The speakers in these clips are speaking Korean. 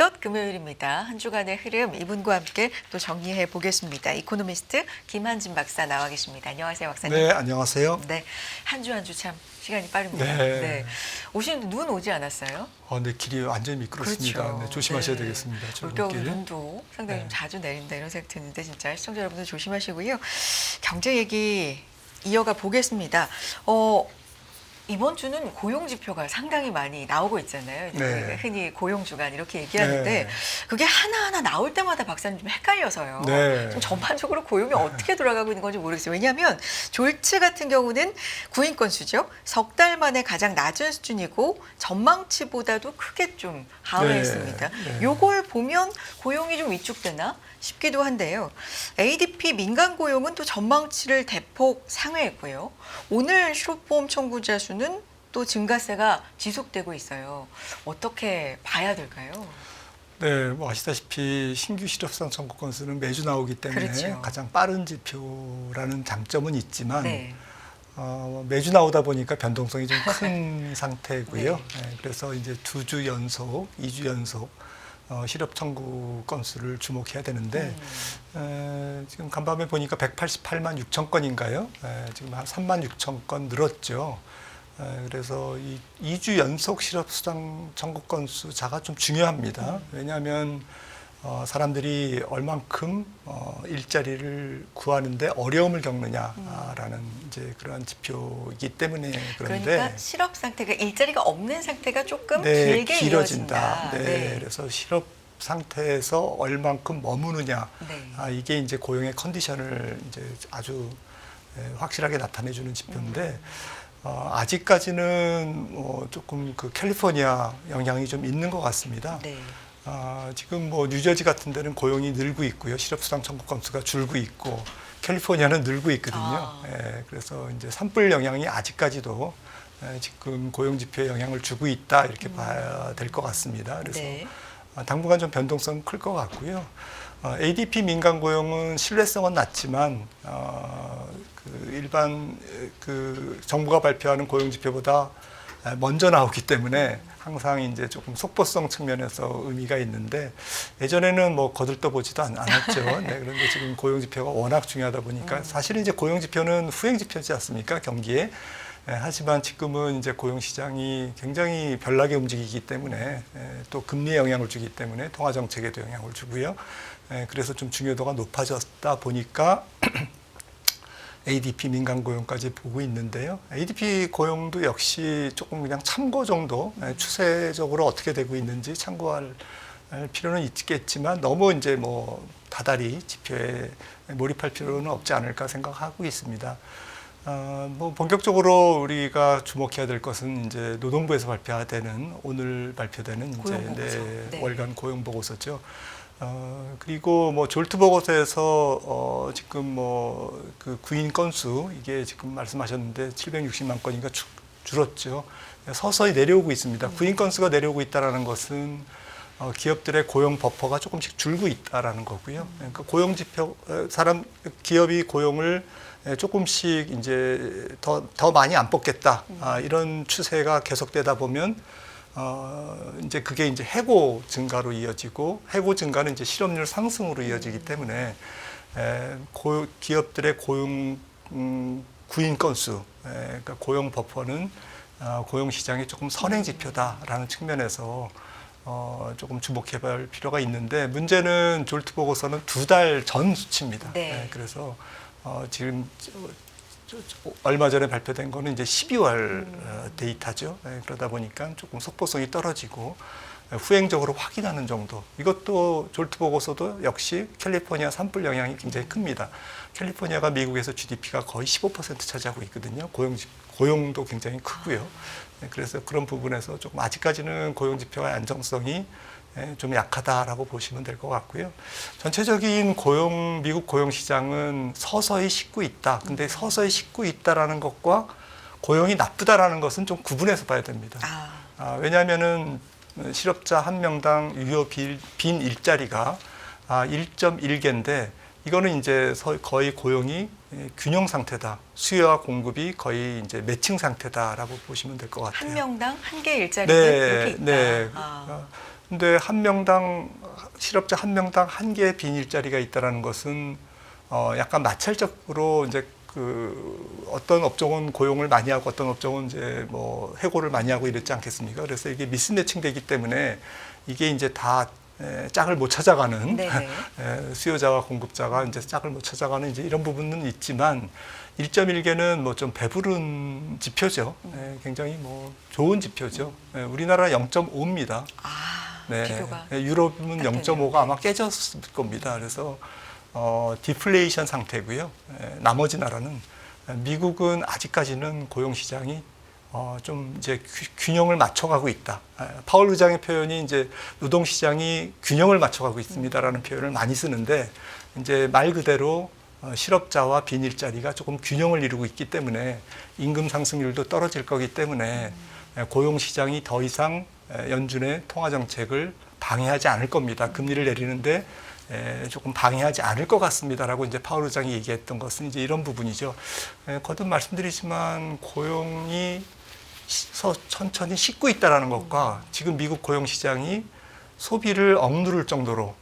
어느덧 금요일입니다. 한 주간의 흐름 이분과 함께 또 정리해 보겠습니다. 이코노미스트 김한진 박사 나와 계십니다. 안녕하세요, 박사님. 네, 안녕하세요. 네, 한 주 한 주 참 시간이 빠릅니다. 네. 오시는데 눈 오지 않았어요? 네, 길이 완전히 미끄럽습니다. 그렇죠. 네, 조심하셔야 네. 되겠습니다. 올겨울 출근길. 눈도 상당히 좀 네. 자주 내린다 이런 생각 드는데 진짜 시청자 여러분들 조심하시고요. 경제 얘기 이어가 보겠습니다. 이번 주는 고용 지표가 상당히 많이 나오고 있잖아요. 네. 흔히 고용 주간 이렇게 얘기하는데 네. 그게 하나하나 나올 때마다 박사님 좀 헷갈려서요. 네. 좀 전반적으로 고용이 어떻게 돌아가고 있는 건지 모르겠어요. 왜냐하면 졸츠 같은 경우는 구인 건수죠. 석 달 만에 가장 낮은 수준이고 전망치보다도 크게 좀 하회했습니다. 네. 요걸 보면 고용이 좀 위축되나 싶기도 한데요. ADP 민간 고용은 또 전망치를 대폭 상회했고요. 오늘 실업보험 청구자 수는 또 증가세가 지속되고 있어요. 어떻게 봐야 될까요? 네, 뭐 아시다시피 신규 실업수당 청구 건수는 매주 나오기 때문에 그렇죠. 가장 빠른 지표라는 장점은 있지만 네. 매주 나오다 보니까 변동성이 좀 큰 상태고요. 네. 네, 그래서 이제 2주 연속, 2주 연속 실업 청구 건수를 주목해야 되는데 지금 간밤에 보니까 188만 6천 건인가요? 지금 한 3만 6천 건 늘었죠. 그래서 이 2주 연속 실업수당 청구 건수자가 좀 중요합니다. 왜냐하면 사람들이 얼만큼 일자리를 구하는데 어려움을 겪느냐라는 이제 그러한 지표이기 때문에 그런데 그러니까 실업 상태가 일자리가 없는 상태가 조금 네, 길게 길어진다. 이어진다. 네, 그래서 실업 상태에서 얼만큼 머무느냐, 네. 이게 이제 고용의 컨디션을 이제 아주 확실하게 나타내주는 지표인데 아직까지는 조금 그 캘리포니아 영향이 좀 있는 것 같습니다. 네. 지금 뭐 뉴저지 같은 데는 고용이 늘고 있고요, 실업수당 청구 건수가 줄고 있고 캘리포니아는 늘고 있거든요. 그래서 이제 산불 영향이 아직까지도 지금 고용 지표에 영향을 주고 있다 이렇게 봐야 될 것 같습니다. 그래서 네. 당분간 좀 변동성 클 것 같고요. ADP 민간 고용은 신뢰성은 낮지만 그 일반 그 정부가 발표하는 고용 지표보다 먼저 나오기 때문에 항상 이제 조금 속보성 측면에서 의미가 있는데 예전에는 뭐 거들떠 보지도 않았죠. 네, 그런데 지금 고용 지표가 워낙 중요하다 보니까 사실은 이제 고용 지표는 후행 지표지 않습니까? 경기에. 하지만 지금은 이제 고용 시장이 굉장히 별나게 움직이기 때문에 또 금리에 영향을 주기 때문에 통화 정책에도 영향을 주고요. 그래서 좀 중요도가 높아졌다 보니까 ADP 민간 고용까지 보고 있는데요. ADP 고용도 역시 조금 그냥 참고 정도, 추세적으로 어떻게 되고 있는지 참고할 필요는 있겠지만 너무 이제 뭐 다달이 지표에 몰입할 필요는 없지 않을까 생각하고 있습니다. 뭐 본격적으로 우리가 주목해야 될 것은 이제 노동부에서 발표되는 오늘 발표되는 이제 네. 월간 고용 보고서죠. 그리고 뭐 졸트 보고서에서 지금 뭐 그 구인 건수 이게 지금 말씀하셨는데 760만 건인가 줄었죠. 서서히 내려오고 있습니다. 구인 건수가 내려오고 있다라는 것은 기업들의 고용 버퍼가 조금씩 줄고 있다라는 거고요. 그러니까 고용 지표 기업이 고용을 조금씩 이제 더 많이 안 뽑겠다. 이런 추세가 계속되다 보면 이제 그게 이제 해고 증가로 이어지고 해고 증가는 이제 실업률 상승으로 이어지기 때문에 기업들의 고용 구인 건수, 그러니까 고용 버퍼는 고용 시장의 조금 선행 지표다라는 측면에서 조금 주목해볼 필요가 있는데 문제는 졸트 보고서는 2달 전 수치입니다. 네. 그래서 지금 얼마 전에 발표된 거는 이제 12월 데이터죠. 그러다 보니까 조금 속보성이 떨어지고 후행적으로 확인하는 정도. 이것도 졸트 보고서도 역시 캘리포니아 산불 영향이 굉장히 큽니다. 캘리포니아가 미국에서 GDP가 거의 15% 차지하고 있거든요. 고용도 굉장히 크고요. 그래서 그런 부분에서 조금 아직까지는 고용 지표의 안정성이 좀 약하다라고 보시면 될 것 같고요. 전체적인 미국 고용 시장은 서서히 식고 있다. 근데 서서히 식고 있다라는 것과 고용이 나쁘다라는 것은 좀 구분해서 봐야 됩니다. 왜냐하면은 실업자 한 명당 유효 빈 일자리가 1.1개인데 이거는 이제 거의 고용이 균형 상태다. 수요와 공급이 거의 이제 매칭 상태다라고 보시면 될 것 같아요. 한 명당 한 개 일자리가 네, 이렇게 있다. 네. 근데 한 명당 실업자 한 명당 한 개의 빈 일자리가 있다라는 것은 약간 마찰적으로 이제 그 어떤 업종은 고용을 많이 하고 어떤 업종은 이제 뭐 해고를 많이 하고 이랬지 않겠습니까? 그래서 이게 미스매칭되기 때문에 이게 이제 다 짝을 못 찾아가는 수요자와 공급자가 이제 짝을 못 찾아가는 이제 이런 부분은 있지만 1.1개는 뭐 좀 배부른 지표죠. 굉장히 뭐 좋은 지표죠. 우리나라 0.5입니다. 비교가 유럽은 0.5가 아마 깨졌을 겁니다. 그래서 디플레이션 상태고요. 나머지 나라는 미국은 아직까지는 고용 시장이 좀 이제 균형을 맞춰가고 있다. 파월 의장의 표현이 이제 노동 시장이 균형을 맞춰가고 있습니다라는 표현을 많이 쓰는데 이제 말 그대로 실업자와 빈 일자리가 조금 균형을 이루고 있기 때문에 임금 상승률도 떨어질 거기 때문에 고용 시장이 더 이상 연준의 통화 정책을 방해하지 않을 겁니다. 금리를 내리는데 조금 방해하지 않을 것 같습니다라고 이제 파월 의장이 얘기했던 것은 이제 이런 부분이죠. 거듭 말씀드리지만 고용이 천천히 식고 있다라는 것과 지금 미국 고용 시장이 소비를 억누를 정도로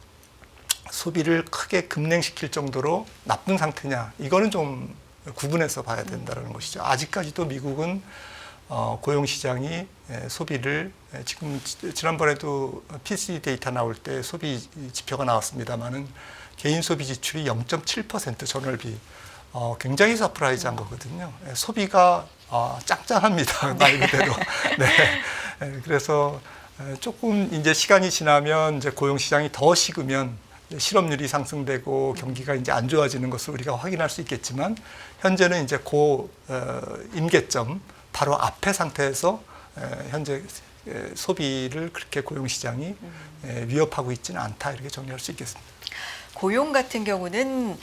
소비를 크게 급냉시킬 정도로 나쁜 상태냐 이거는 좀 구분해서 봐야 된다는 것이죠. 아직까지도 미국은 고용 시장이 소비를 지금 지난번에도 PCE 데이터 나올 때 소비 지표가 나왔습니다만은 개인 소비 지출이 0.7% 전월비 굉장히 서프라이즈한 거거든요. 소비가 짱짱합니다. 말 그대로. 네. 그래서 조금 이제 시간이 지나면 이제 고용 시장이 더 식으면 실업률이 상승되고 경기가 이제 안 좋아지는 것을 우리가 확인할 수 있겠지만 현재는 이제 임계점 바로 앞에 상태에서 현재 소비를 그렇게 고용 시장이 위협하고 있지는 않다 이렇게 정리할 수 있겠습니다. 고용 같은 경우는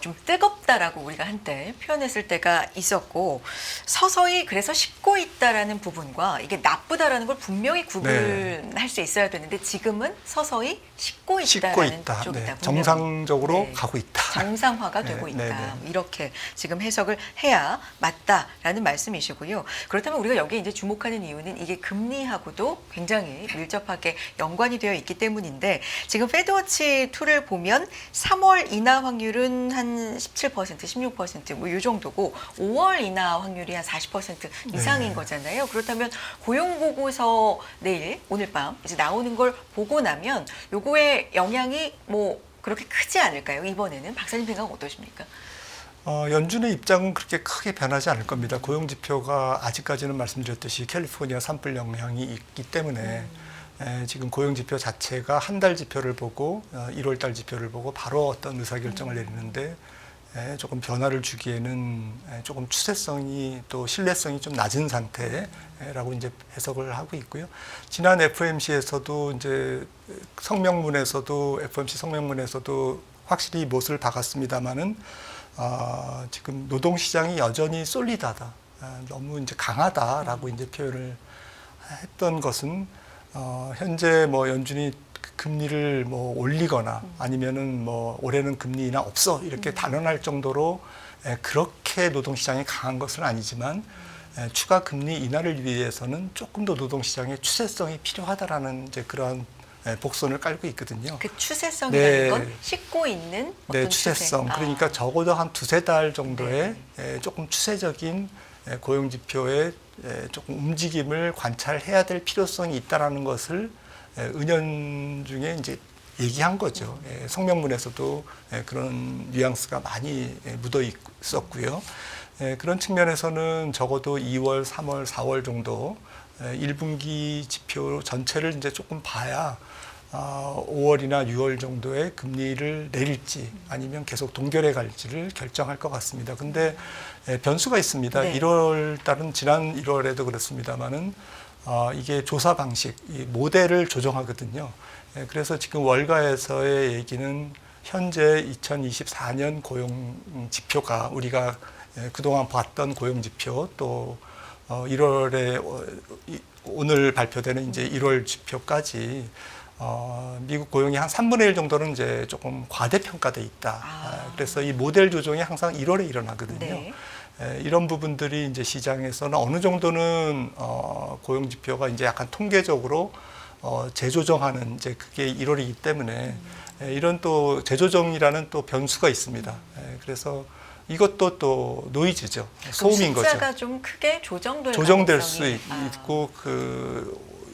좀 뜨겁다라고 우리가 한때 표현했을 때가 있었고 서서히 그래서 식고 있다라는 부분과 이게 나쁘다라는 걸 분명히 구분할 수 있어야 되는데 지금은 서서히 식고 있다라는 쪽이다. 정상적으로 가고 있다. 정상화가 되고 있다. 이렇게 지금 해석을 해야 맞다라는 말씀이시고요. 그렇다면 우리가 여기에 이제 주목하는 이유는 이게 금리하고도 굉장히 밀접하게 연관이 되어 있기 때문인데 지금 페드워치 2를 보면 3월 인하 확률은 한 17%, 16% 뭐 이 정도고 5월 인하 확률이 한 40% 이상인 거잖아요. 그렇다면 고용보고서 오늘 밤 이제 나오는 걸 보고 나면 요거의 영향이 뭐 그렇게 크지 않을까요? 이번에는 박사님 생각은 어떠십니까? 연준의 입장은 그렇게 크게 변하지 않을 겁니다. 고용 지표가 아직까지는 말씀드렸듯이 캘리포니아 산불 영향이 있기 때문에 지금 고용 지표 자체가 한 달 지표를 보고 1월 달 지표를 보고 바로 어떤 의사결정을 내리는데 조금 변화를 주기에는 조금 추세성이 또 신뢰성이 좀 낮은 상태라고 이제 해석을 하고 있고요. 지난 FOMC에서도 이제 FOMC 성명문에서도 확실히 못을 박았습니다만은 지금 노동 시장이 여전히 솔리드하다, 너무 이제 강하다라고 이제 표현을 했던 것은 현재 뭐 연준이 금리를 뭐 올리거나 아니면은 뭐 올해는 금리 인하 없어 이렇게 단언할 정도로 그렇게 노동시장이 강한 것은 아니지만 추가 금리 인하를 위해서는 조금 더 노동시장의 추세성이 필요하다라는 이제 그러한 복선을 깔고 있거든요. 그 추세성이라는 건 씻고 있는 어떤 추세성. 그러니까 적어도 한 두세 달 정도의 조금 추세적인 고용 지표의 조금 움직임을 관찰해야 될 필요성이 있다라는 것을 은연중에 이제 얘기한 거죠. 성명문에서도 그런 뉘앙스가 많이 묻어 있었고요. 그런 측면에서는 적어도 2월, 3월, 4월 정도 1분기 지표 전체를 이제 조금 봐야 5월이나 6월 정도의 금리를 내릴지 아니면 계속 동결해 갈지를 결정할 것 같습니다. 근데 변수가 있습니다. 1월 달은 지난 1월에도 그렇습니다만은 이게 조사 방식, 이 모델을 조정하거든요. 그래서 지금 월가에서의 얘기는 현재 2024년 고용 지표가 우리가 그동안 봤던 고용 지표 또 1월에 오늘 발표되는 이제 1월 지표까지 미국 고용이 한 3분의 1 정도는 이제 조금 과대평가돼 있다. 그래서 이 모델 조정이 항상 1월에 일어나거든요. 이런 부분들이 이제 시장에서는 어느 정도는 고용 지표가 이제 약간 통계적으로 재조정하는 이제 그게 1월이기 때문에 이런 또 재조정이라는 또 변수가 있습니다. 그래서 이것도 또 노이즈죠. 소음인 거죠. 숫자가 좀 크게 조정될 수 가능성이- 있고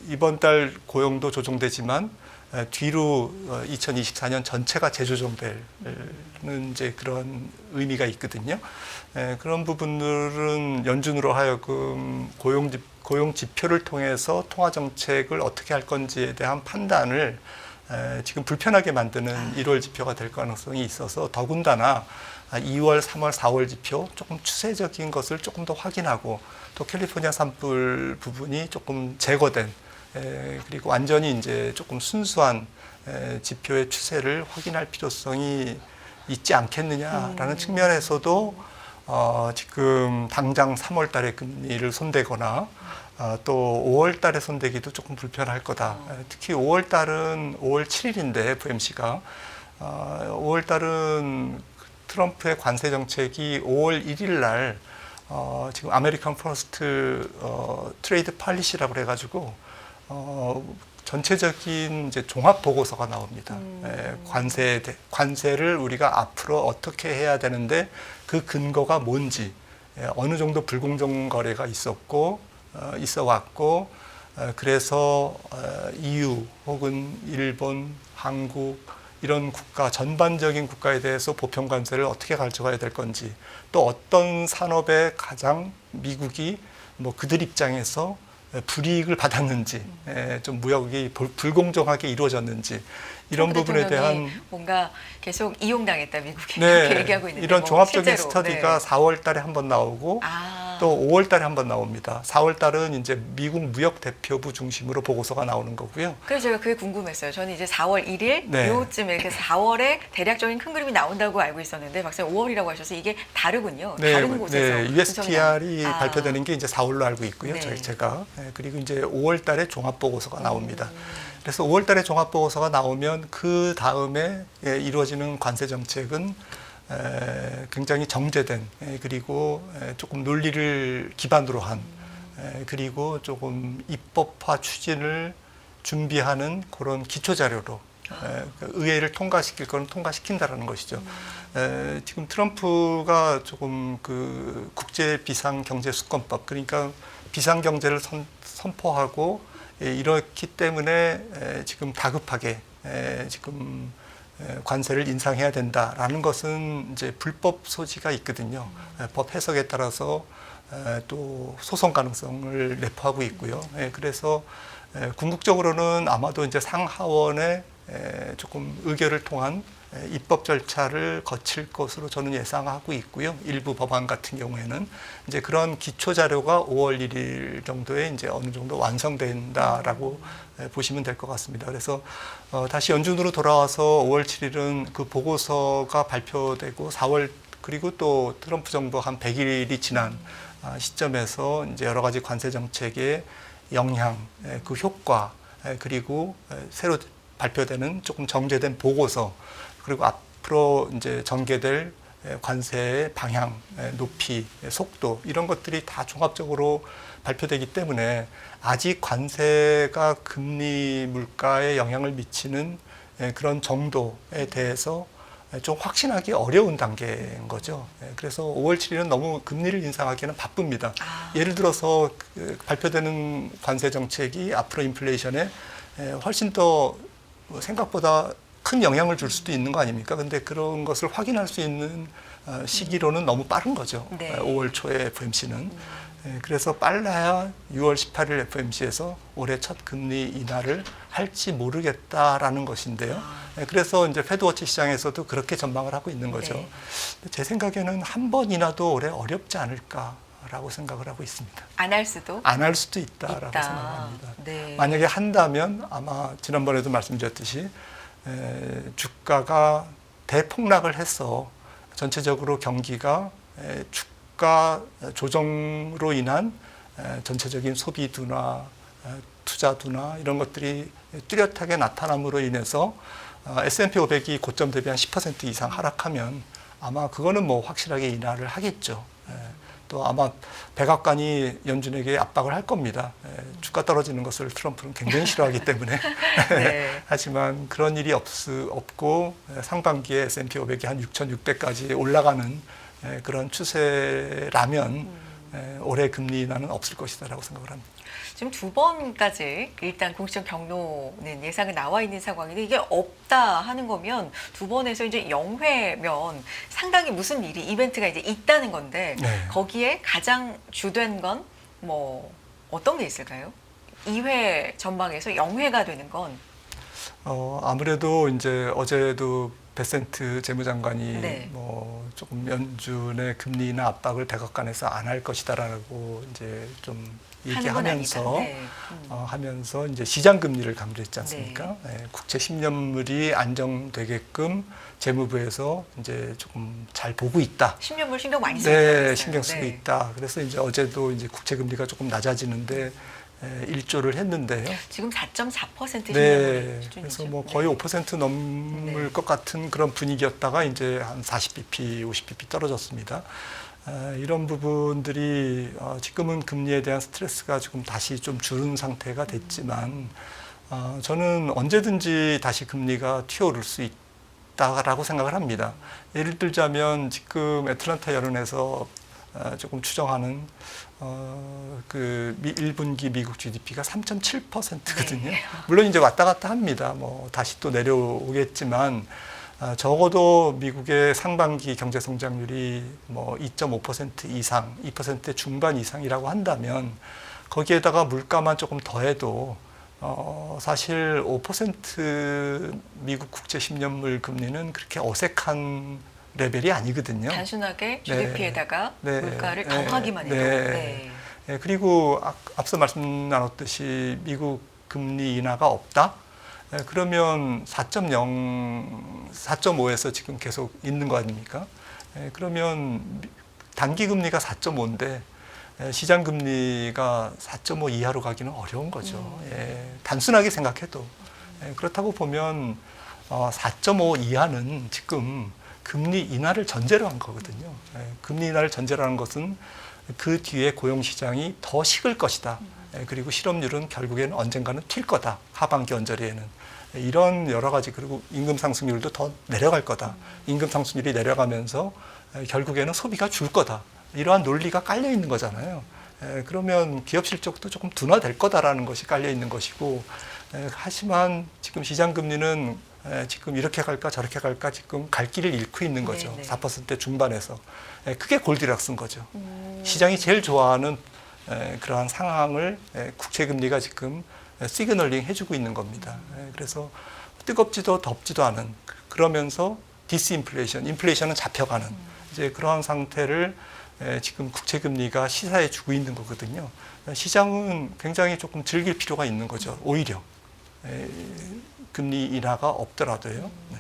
이번 달 고용도 조정되지만 뒤로 2024년 전체가 재조정되는 이제 그런 의미가 있거든요. 그런 부분들은 연준으로 하여금 고용 지표를 통해서 통화 정책을 어떻게 할 건지에 대한 판단을 지금 불편하게 만드는 1월 지표가 될 가능성이 있어서 더군다나 2월, 3월, 4월 지표 조금 추세적인 것을 조금 더 확인하고 또 캘리포니아 산불 부분이 조금 제거된 그리고 완전히 이제 조금 순수한 지표의 추세를 확인할 필요성이 있지 않겠느냐라는 측면에서도 지금 당장 3월 달에 금리를 손대거나 또 5월 달에 손대기도 조금 불편할 거다. 특히 5월 달은 5월 7일인데 FOMC가 5월 달은 트럼프의 관세 정책이 5월 1일 날 지금 아메리칸 퍼스트 트레이드 팔리시라고 그래가지고 전체적인 이제 종합 보고서가 나옵니다. 관세를 우리가 앞으로 어떻게 해야 되는데 그 근거가 뭔지, 어느 정도 불공정 거래가 있었고 있어 왔고, 그래서 EU 혹은 일본, 한국 이런 국가 전반적인 국가에 대해서 보편 관세를 어떻게 가져가야 될 건지, 또 어떤 산업에 가장 미국이 뭐 그들 입장에서 불이익을 받았는지, 좀 무역이 불공정하게 이루어졌는지 이런 부분에 대한 뭔가 계속 이용당했다 미국이 네, 이렇게 얘기하고 있는데 이런 뭐 종합적인 실제로, 스터디가 4월 달에 한번 나오고 또 5월 달에 한번 나옵니다. 4월 달은 이제 미국 무역 대표부 중심으로 보고서가 나오는 거고요. 그래서 제가 그게 궁금했어요. 저는 이제 4월 1일 네. 요쯤 이렇게 4월에 대략적인 큰 그림이 나온다고 알고 있었는데 막상 5월이라고 하셔서 이게 다르군요. 다른 곳에서 USTR이 발표되는 게 이제 4월로 알고 있고요. 네. 제가 그리고 이제 5월 달에 종합 보고서가 나옵니다. 그래서 5월 달에 종합 보고서가 나오면 그 다음에 이루어지는 관세 정책은 굉장히 정제된 그리고 조금 논리를 기반으로 한 그리고 조금 입법화 추진을 준비하는 그런 기초 자료로 의회를 통과시킬 거는 통과시킨다라는 것이죠. 지금 트럼프가 조금 그 국제 비상 경제 수권법 그러니까 비상 경제를 선포하고 이렇기 때문에 지금 다급하게 지금 관세를 인상해야 된다라는 것은 이제 불법 소지가 있거든요. 법 해석에 따라서 또 소송 가능성을 내포하고 있고요. 그래서 궁극적으로는 아마도 이제 상하원에 조금 의결을 통한 입법 절차를 거칠 것으로 저는 예상하고 있고요. 일부 법안 같은 경우에는 이제 그런 기초 자료가 5월 1일 정도에 이제 어느 정도 완성된다라고 보시면 될 것 같습니다. 그래서 다시 연준으로 돌아와서 5월 7일은 그 보고서가 발표되고 4월 그리고 또 트럼프 정부 한 100일이 지난 시점에서 이제 여러 가지 관세 정책의 영향, 그 효과 그리고 새로 발표되는 조금 정제된 보고서 그리고 앞으로 이제 전개될 관세의 방향, 높이, 속도 이런 것들이 다 종합적으로 발표되기 때문에 아직 관세가 금리 물가에 영향을 미치는 그런 정도에 대해서 좀 확신하기 어려운 단계인 거죠. 그래서 5월 7일은 너무 금리를 인상하기는 바쁩니다. 예를 들어서 발표되는 관세 정책이 앞으로 인플레이션에 훨씬 더 생각보다 큰 영향을 줄 수도 있는 거 아닙니까? 근데 그런 것을 확인할 수 있는 시기로는 너무 빠른 거죠. 네. 5월 초에 FOMC는. 그래서 빨라야 6월 18일 FOMC에서 올해 첫 금리 인하를 할지 모르겠다라는 것인데요. 그래서 이제 패드워치 시장에서도 그렇게 전망을 하고 있는 거죠. 네. 제 생각에는 한 번 인하도 올해 어렵지 않을까라고 생각을 하고 있습니다. 안 할 수도 안 할 수도 있다라고 있다. 생각합니다. 네. 만약에 한다면 아마 지난번에도 말씀드렸듯이 주가가 대폭락을 해서 전체적으로 경기가 주가 조정으로 인한 전체적인 소비 둔화, 투자 둔화 이런 것들이 뚜렷하게 나타남으로 인해서 S&P 500이 고점 대비 한 10% 이상 하락하면 아마 그거는 뭐 확실하게 인하를 하겠죠. 또 아마 백악관이 연준에게 압박을 할 겁니다. 주가 떨어지는 것을 트럼프는 굉장히 싫어하기 때문에. 네. 하지만 그런 일이 없고 상반기에 S&P 500이 한 6,600까지 올라가는 그런 추세라면 올해 금리 인하는 없을 것이다라고 생각을 합니다. 지금 두 번까지 일단 공시적 경로는 예상은 나와 있는 상황인데 이게 없다 하는 거면 두 번에서 이제 0회면 상당히 무슨 일이 이벤트가 이제 있다는 건데 네. 거기에 가장 주된 건 뭐 어떤 게 있을까요? 2회 전망에서 0회가 되는 건 아무래도 이제 어제도 베센트 재무장관이 네. 뭐 조금 연준의 금리 인하 압박을 백악관에서 안 할 것이다라고 이제 좀 얘기하면서 하면서 이제 시장 금리를 강조했지 않습니까? 네, 국채 10년물이 안정되게끔 재무부에서 이제 조금 잘 보고 있다. 10년물 신경 많이 쓰고 네, 신경 쓰고 있다. 그래서 이제 어제도 이제 국채 금리가 조금 낮아지는데 1조를 했는데요. 지금 4.4% 네, 수준이죠. 그래서 뭐 거의 5% 넘을 것 같은 그런 분위기였다가 이제 한 40bp, 50bp 떨어졌습니다. 이런 부분들이 지금은 금리에 대한 스트레스가 조금 다시 좀 줄은 상태가 됐지만 저는 언제든지 다시 금리가 튀어오를 수 있다라고 생각을 합니다. 예를 들자면 지금 애틀랜타 여론에서 조금 추정하는 그 1분기 미국 GDP가 3.7%거든요. 네. 물론 이제 왔다 갔다 합니다. 뭐 다시 또 내려오겠지만 적어도 미국의 상반기 경제 성장률이 뭐 2.5% 이상, 2% 중반 이상이라고 한다면 거기에다가 물가만 조금 더해도 사실 5% 미국 국채 10년물 금리는 그렇게 어색한 레벨이 아니거든요. 단순하게 GDP에다가 네. 물가를 네. 더하기만 해도. 네. 네. 그리고 앞서 말씀 나눴듯이 미국 금리 인하가 없다? 그러면 4.0, 4.5에서 지금 계속 있는 거 아닙니까? 그러면 단기 금리가 4.5인데 시장 금리가 4.5 이하로 가기는 어려운 거죠. 단순하게 생각해도. 그렇다고 보면 4.5 이하는 지금 금리 인하를 전제로 한 거거든요. 금리 인하를 전제로 하는 것은 그 뒤에 고용시장이 더 식을 것이다. 그리고 실업률은 결국에는 언젠가는 튈 거다. 하반기 언저리에는. 이런 여러 가지, 그리고 임금 상승률도 더 내려갈 거다. 임금 상승률이 내려가면서 결국에는 소비가 줄 거다. 이러한 논리가 깔려 있는 거잖아요. 그러면 기업 실적도 조금 둔화될 거다라는 것이 깔려 있는 것이고, 하지만 지금 시장 금리는 지금 이렇게 갈까 저렇게 갈까 지금 갈 길을 잃고 있는 거죠. 네네. 4% 중반에서. 그게 골디락스인 거죠. 시장이 제일 좋아하는 그러한 상황을 국채금리가 지금 시그널링 해주고 있는 겁니다. 그래서 뜨겁지도 덥지도 않은, 그러면서 디스인플레이션, 인플레이션은 잡혀가는 이제 그러한 상태를 지금 국채금리가 시사해 주고 있는 거거든요. 시장은 굉장히 조금 즐길 필요가 있는 거죠. 오히려 금리 인하가 없더라도요. 네.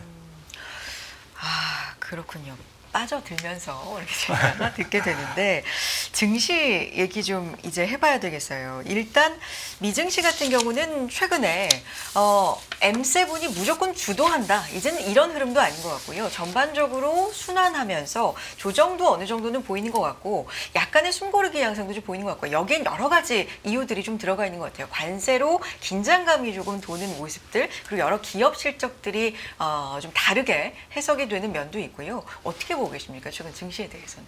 아, 그렇군요. 빠져들면서 이렇게 제가 듣게 되는데 증시 얘기 좀 이제 해봐야 되겠어요. 일단 미증시 같은 경우는 최근에 M7이 무조건 주도한다. 이제는 이런 흐름도 아닌 것 같고요. 전반적으로 순환하면서 조정도 어느 정도는 보이는 것 같고 약간의 숨고르기 양상도 좀 보이는 것 같고 여기엔 여러 가지 이유들이 좀 들어가 있는 것 같아요. 관세로 긴장감이 조금 도는 모습들 그리고 여러 기업 실적들이 좀 다르게 해석이 되는 면도 있고요. 어떻게 보고 계십니까? 최근 증시에 대해서는.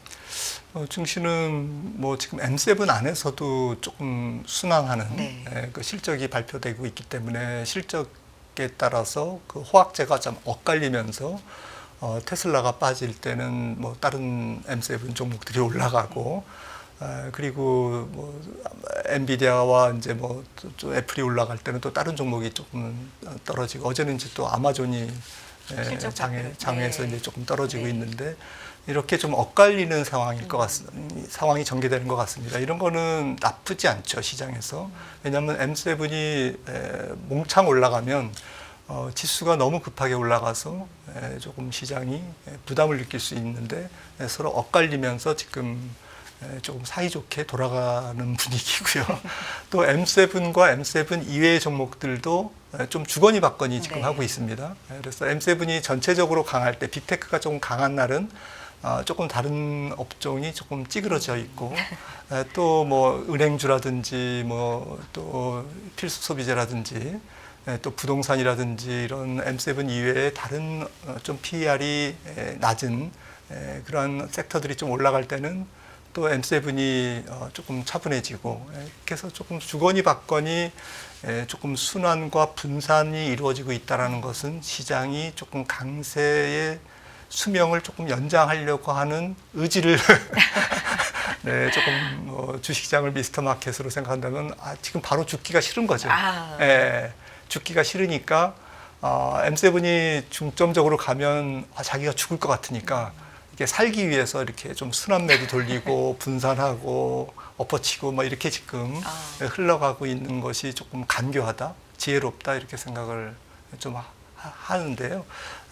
증시는 뭐 지금 M7 안에서도 조금 순항하는 네. 그 실적이 발표되고 있기 때문에 실적에 따라서 그 호황제가 좀 엇갈리면서 테슬라가 빠질 때는 뭐 다른 M7 종목들이 올라가고 그리고 뭐 엔비디아와 이제 뭐 또 애플이 올라갈 때는 또 다른 종목이 조금 떨어지고 어제는 이제 또 아마존이 장외에서 네. 이제 조금 떨어지고 네. 있는데 이렇게 좀 엇갈리는 상황일 것 상황이 전개되는 것 같습니다. 이런 거는 나쁘지 않죠, 시장에서. 왜냐하면 M7이 몽창 올라가면 지수가 너무 급하게 올라가서 조금 시장이 부담을 느낄 수 있는데 서로 엇갈리면서 지금 조금 사이좋게 돌아가는 분위기고요. 또 M7과 M7 이외의 종목들도 좀 주거니 받거니 지금 네. 하고 있습니다. 그래서 M7이 전체적으로 강할 때, 빅테크가 조금 강한 날은 조금 다른 업종이 조금 찌그러져 있고 또 뭐 은행주라든지 뭐 또 필수 소비재라든지 또 부동산이라든지 이런 M7 이외에 다른 좀 PER이 낮은 그런 섹터들이 좀 올라갈 때는 또 M7이 조금 차분해지고 그래서 조금 주거니 받거니 조금 순환과 분산이 이루어지고 있다는 것은 시장이 조금 강세의 수명을 조금 연장하려고 하는 의지를 네, 조금 주식시장을 미스터 마켓으로 생각한다면 지금 바로 죽기가 싫은 거죠. 죽기가 싫으니까 M7이 중점적으로 가면 자기가 죽을 것 같으니까 이게 살기 위해서 이렇게 좀 순환매도 돌리고 분산하고 엎어치고 뭐 이렇게 지금 흘러가고 있는 것이 조금 간교하다, 지혜롭다 이렇게 생각을 좀 하는데요.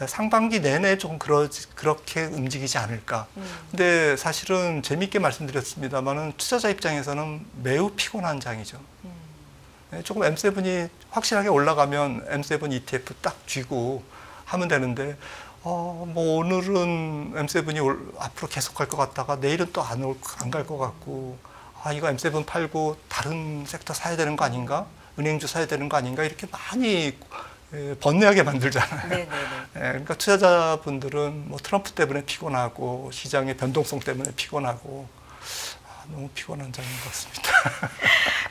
상반기 내내 좀 그렇게 움직이지 않을까. 근데 사실은 재미있게 말씀드렸습니다만은 투자자 입장에서는 매우 피곤한 장이죠. 조금 M7이 확실하게 올라가면 M7 ETF 딱 쥐고 하면 되는데 뭐 오늘은 M7이 앞으로 계속 갈 것 같다가 내일은 또 안 갈 것 같고 이거 M7 팔고 다른 섹터 사야 되는 거 아닌가? 은행주 사야 되는 거 아닌가? 이렇게 많이 번뇌하게 만들잖아요. 그러니까 투자자분들은 뭐 트럼프 때문에 피곤하고 시장의 변동성 때문에 피곤하고 너무 피곤한 장인 것 같습니다.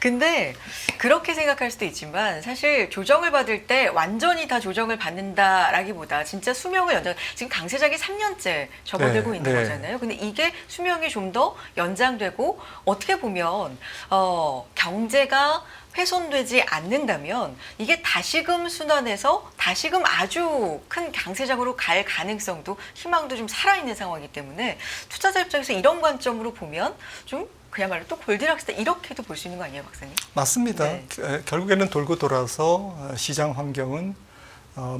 근데 그렇게 생각할 수도 있지만 사실 조정을 받을 때 완전히 다 조정을 받는다라기보다 진짜 수명을 연장, 지금 강세장이 3년째 접어들고 있는 거잖아요. 근데 이게 수명이 좀 더 연장되고 어떻게 보면 경제가 훼손되지 않는다면 이게 다시금 순환해서 다시금 아주 큰 강세장으로 갈 가능성도 희망도 좀 살아있는 상황이기 때문에 투자자 입장에서 이런 관점으로 보면 좀 그야말로 또 골디락스다 이렇게도 볼 수 있는 거 아니에요, 박사님? 맞습니다. 네. 결국에는 돌고 돌아서 시장 환경은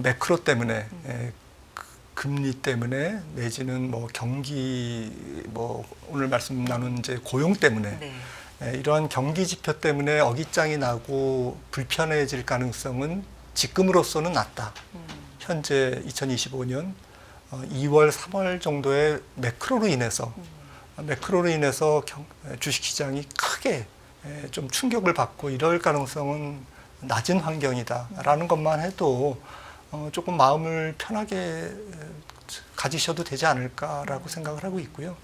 매크로 때문에 금리 때문에 내지는 뭐 경기 뭐 오늘 말씀 나눈 이제 고용 때문에 이러한 경기 지표 때문에 어깃장이 나고 불편해질 가능성은 지금으로서는 낮다. 현재 2025년 2월, 3월 정도의 매크로로 인해서 주식시장이 크게 좀 충격을 받고 이럴 가능성은 낮은 환경이다라는 것만 해도 조금 마음을 편하게 가지셔도 되지 않을까라고 생각을 하고 있고요.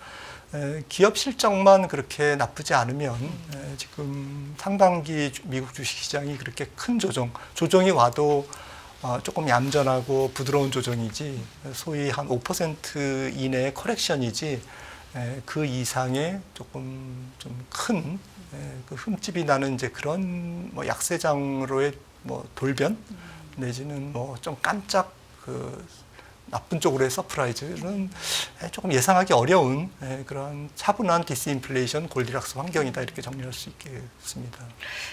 기업 실적만 그렇게 나쁘지 않으면 지금 상반기 미국 주식시장이 그렇게 큰 조정이 와도 조금 얌전하고 부드러운 조정이지 소위 한 5% 이내의 커렉션이지 그 이상의 조금 좀 큰 그 흠집이 나는 이제 그런 뭐 약세장으로의 뭐 돌변 내지는 뭐 좀 깜짝 그 나쁜 쪽으로의 서프라이즈는 조금 예상하기 어려운 그런 차분한 디스인플레이션 골디락스 환경이다 이렇게 정리할 수 있겠습니다.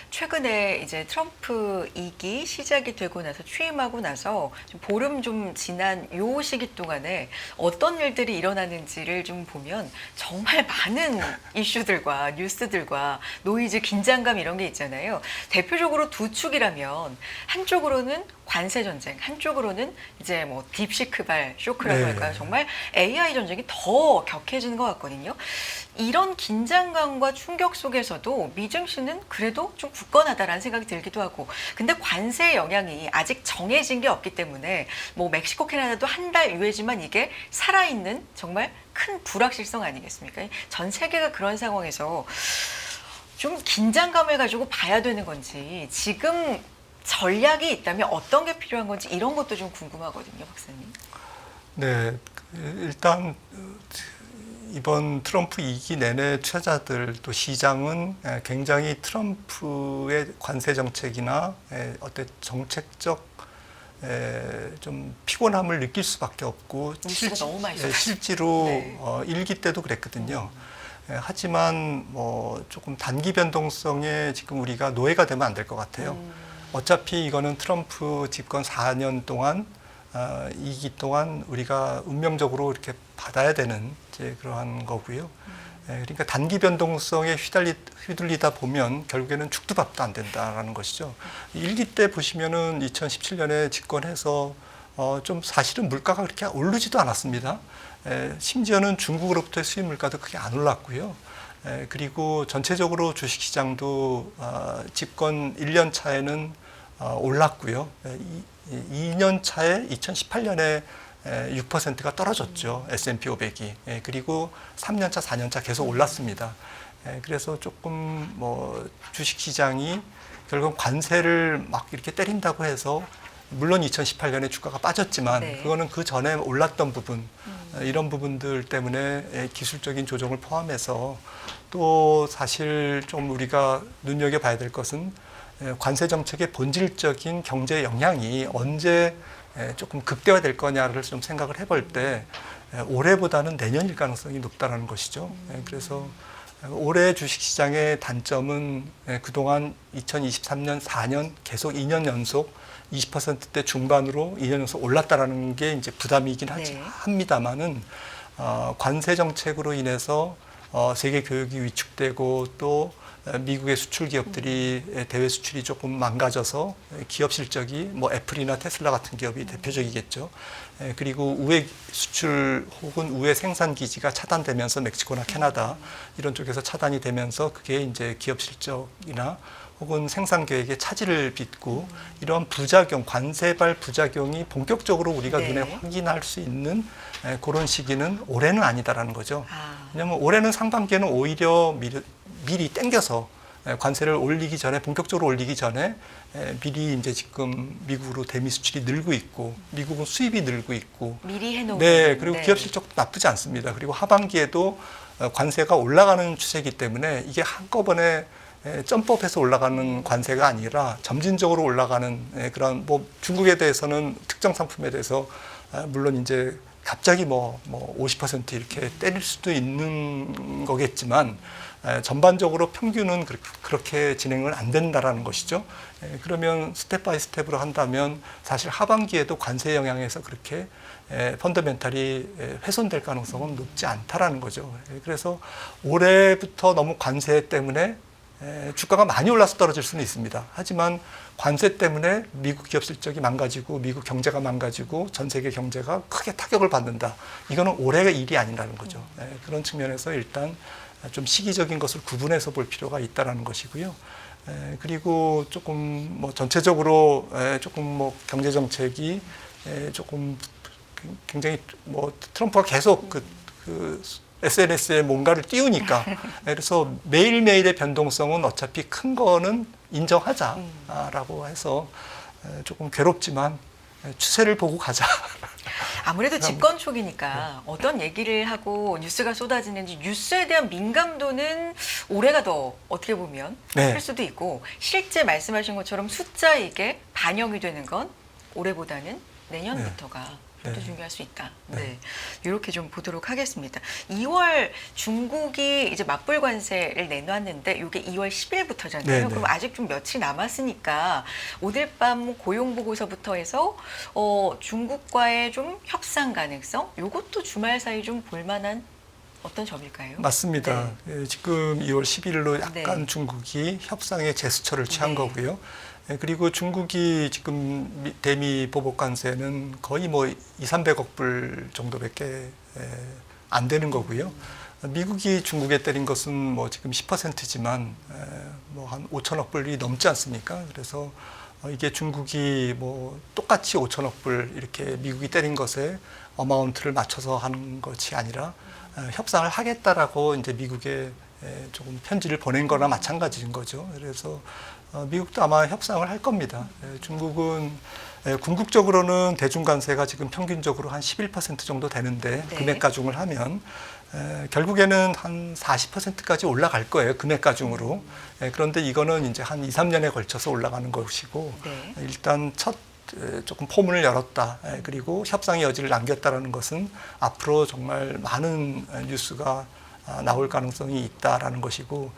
최근에 이제 트럼프 2기 시작이 되고 나서 취임하고 나서 좀 보름 좀 지난 요 시기 동안에 어떤 일들이 일어나는지를 좀 보면 정말 많은 이슈들과 뉴스들과 노이즈, 긴장감 이런 게 있잖아요. 대표적으로 두 축이라면 한쪽으로는 관세 전쟁, 한쪽으로는 이제 뭐 딥시크발 쇼크라고 할까요? 정말 AI 전쟁이 더 격해지는 것 같거든요. 이런 긴장감과 충격 속에서도 미증시는 그래도 좀 굳건하다라는 생각이 들기도 하고, 근데 관세 영향이 아직 정해진 게 없기 때문에 뭐 멕시코, 캐나다도 한 달 이후지만 이게 살아있는 정말 큰 불확실성 아니겠습니까? 전 세계가 그런 상황에서 좀 긴장감을 가지고 봐야 되는 건지, 지금 전략이 있다면 어떤 게 필요한 건지 이런 것도 좀 궁금하거든요, 박사님. 네, 일단 이번 트럼프 2기 내내 투자자들 또 시장은 굉장히 트럼프의 관세 정책이나 어떤 정책적 좀 피곤함을 느낄 수밖에 없고 실제로 1기 때도 그랬거든요. 하지만 뭐 조금 단기 변동성에 지금 우리가 노예가 되면 안 될 것 같아요. 어차피 이거는 트럼프 집권 4년 동안 2기 동안 우리가 운명적으로 이렇게 받아야 되는 이제 그러한 거고요. 그러니까 단기 변동성에 휘둘리다 보면 결국에는 죽도 밥도 안 된다라는 것이죠. 1기 때 보시면은 2017년에 집권해서 좀 사실은 물가가 그렇게 오르지도 않았습니다. 심지어는 중국으로부터의 수입 물가도 크게 안 올랐고요. 그리고 전체적으로 주식시장도 집권 1년 차에는 올랐고요. 2년 차에 2018년에 6%가 떨어졌죠. S&P 500이. 그리고 3년 차, 4년 차 계속 올랐습니다. 그래서 조금 뭐 주식시장이 결국 관세를 막 이렇게 때린다고 해서 물론 2018년에 주가가 빠졌지만 네. 그거는 그 전에 올랐던 부분 이런 부분들 때문에 기술적인 조정을 포함해서 또 사실 좀 우리가 눈여겨봐야 될 것은 관세 정책의 본질적인 경제 영향이 언제 조금 극대화될 거냐를 좀 생각을 해볼 때 올해보다는 내년일 가능성이 높다는 것이죠. 그래서 올해 주식시장의 단점은 그동안 2023년 4년 계속 2년 연속 20%대 중반으로 2년 연속 올랐다라는 게 이제 부담이긴 네. 합니다만은 관세 정책으로 인해서 세계 교역이 위축되고 또 미국의 수출 기업들이 대외 수출이 조금 망가져서 기업 실적이 뭐 애플이나 테슬라 같은 기업이 대표적이겠죠. 그리고 우회 수출 혹은 우회 생산 기지가 차단되면서 멕시코나 캐나다 이런 쪽에서 차단이 되면서 그게 이제 기업 실적이나 혹은 생산 계획에 차질을 빚고 이런 부작용, 관세발 부작용이 본격적으로 우리가 네. 눈에 확인할 수 있는 그런 시기는 올해는 아니다라는 거죠. 아. 왜냐하면 올해는 상반기에는 오히려 미리 땡겨서 관세를 올리기 전에 본격적으로 올리기 전에 미리 이제 지금 미국으로 대미 수출이 늘고 있고 미국은 수입이 늘고 있고 미리 해놓은. 네 그리고 네. 기업 실적도 나쁘지 않습니다. 그리고 하반기에도 관세가 올라가는 추세이기 때문에 이게 한꺼번에 점프업해서 올라가는 관세가 아니라 점진적으로 올라가는 그런 뭐 중국에 대해서는 특정 상품에 대해서 물론 이제 갑자기 뭐 50% 이렇게 때릴 수도 있는 거겠지만 전반적으로 평균은 그렇게 진행을 안 된다라는 것이죠. 그러면 스텝 바이 스텝으로 한다면 사실 하반기에도 관세 영향에서 그렇게 펀더멘탈이 훼손될 가능성은 높지 않다라는 거죠. 그래서 올해부터 너무 관세 때문에 주가가 많이 올라서 떨어질 수는 있습니다. 하지만 관세 때문에 미국 기업 실적이 망가지고 미국 경제가 망가지고 전 세계 경제가 크게 타격을 받는다. 이거는 올해의 일이 아니라는 거죠. 그런 측면에서 일단 좀 시기적인 것을 구분해서 볼 필요가 있다라는 것이고요. 그리고 조금 뭐 전체적으로 조금 뭐 경제 정책이 조금 굉장히 뭐 트럼프가 계속 그 SNS에 뭔가를 띄우니까 그래서 매일매일의 변동성은 어차피 큰 거는 인정하자라고 해서 조금 괴롭지만 추세를 보고 가자. 아무래도 집권 초기니까 어떤 얘기를 하고 뉴스가 쏟아지는지 뉴스에 대한 민감도는 올해가 더 어떻게 보면 네. 클 수도 있고 실제 말씀하신 것처럼 숫자에 이게 반영이 되는 건 올해보다는 내년부터가 좀 더 네. 중요할 수 있다. 네. 네. 이렇게 좀 보도록 하겠습니다. 2월 중국이 이제 맞불 관세를 내놨는데 이게 2월 10일부터잖아요. 네, 네. 그럼 아직 좀 며칠 남았으니까 오늘 밤 고용 보고서부터 해서 중국과의 좀 협상 가능성 이것도 주말 사이 좀 볼만한 어떤 점일까요? 맞습니다. 지금 2월 10일로 약간 네. 중국이 협상의 제스처를 취한 네. 거고요. 그리고 중국이 지금 대미 보복 관세는 거의 뭐 200~300억 불 정도밖에 안 되는 거고요. 미국이 중국에 때린 것은 뭐 지금 10%지만 뭐 한 5천억 불이 넘지 않습니까? 그래서 이게 중국이 뭐 똑같이 5천억 불 이렇게 미국이 때린 것에 어마운트를 맞춰서 하는 것이 아니라 협상을 하겠다라고 이제 미국에 조금 편지를 보낸 거나 마찬가지인 거죠. 그래서 미국도 아마 협상을 할 겁니다. 중국은 궁극적으로는 대중관세가 지금 평균적으로 한 11% 정도 되는데 네. 금액 가중을 하면 결국에는 한 40%까지 올라갈 거예요. 금액 가중으로. 그런데 이거는 이제 한 2~3년에 걸쳐서 올라가는 것이고 네. 일단 첫 조금 포문을 열었다. 그리고 협상의 여지를 남겼다라는 것은 앞으로 정말 많은 뉴스가 나올 가능성이 있다라는 것이고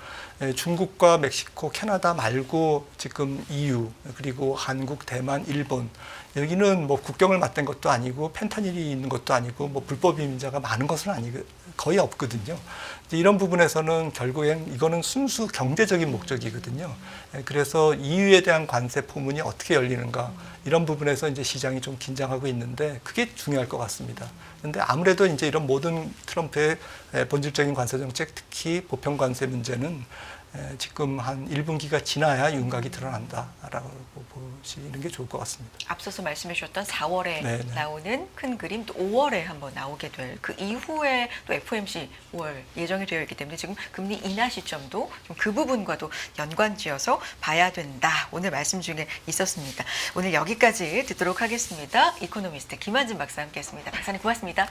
중국과 멕시코, 캐나다 말고 지금 EU 그리고 한국, 대만, 일본 여기는 뭐 국경을 맞댄 것도 아니고 펜타닐이 있는 것도 아니고 뭐 불법 이민자가 많은 것은 아니고 거의 없거든요. 이런 부분에서는 결국엔 이거는 순수 경제적인 목적이거든요. 그래서 EU에 대한 관세 포문이 어떻게 열리는가 이런 부분에서 이제 시장이 좀 긴장하고 있는데 그게 중요할 것 같습니다. 그런데 아무래도 이제 이런 모든 트럼프의 본질적인 관세 정책, 특히 보편 관세 문제는 지금 한 1분기가 지나야 윤곽이 드러난다라고 보시는 게 좋을 것 같습니다. 앞서서 말씀해 주셨던 4월에 네네. 나오는 큰 그림 또 5월에 한번 나오게 될 그 이후에 또 FOMC 5월 예정이 되어 있기 때문에 지금 금리 인하 시점도 좀 그 부분과도 연관지어서 봐야 된다. 오늘 말씀 중에 있었습니다. 오늘 여기까지 듣도록 하겠습니다. 이코노미스트 김한진 박사 함께했습니다. 박사님 고맙습니다.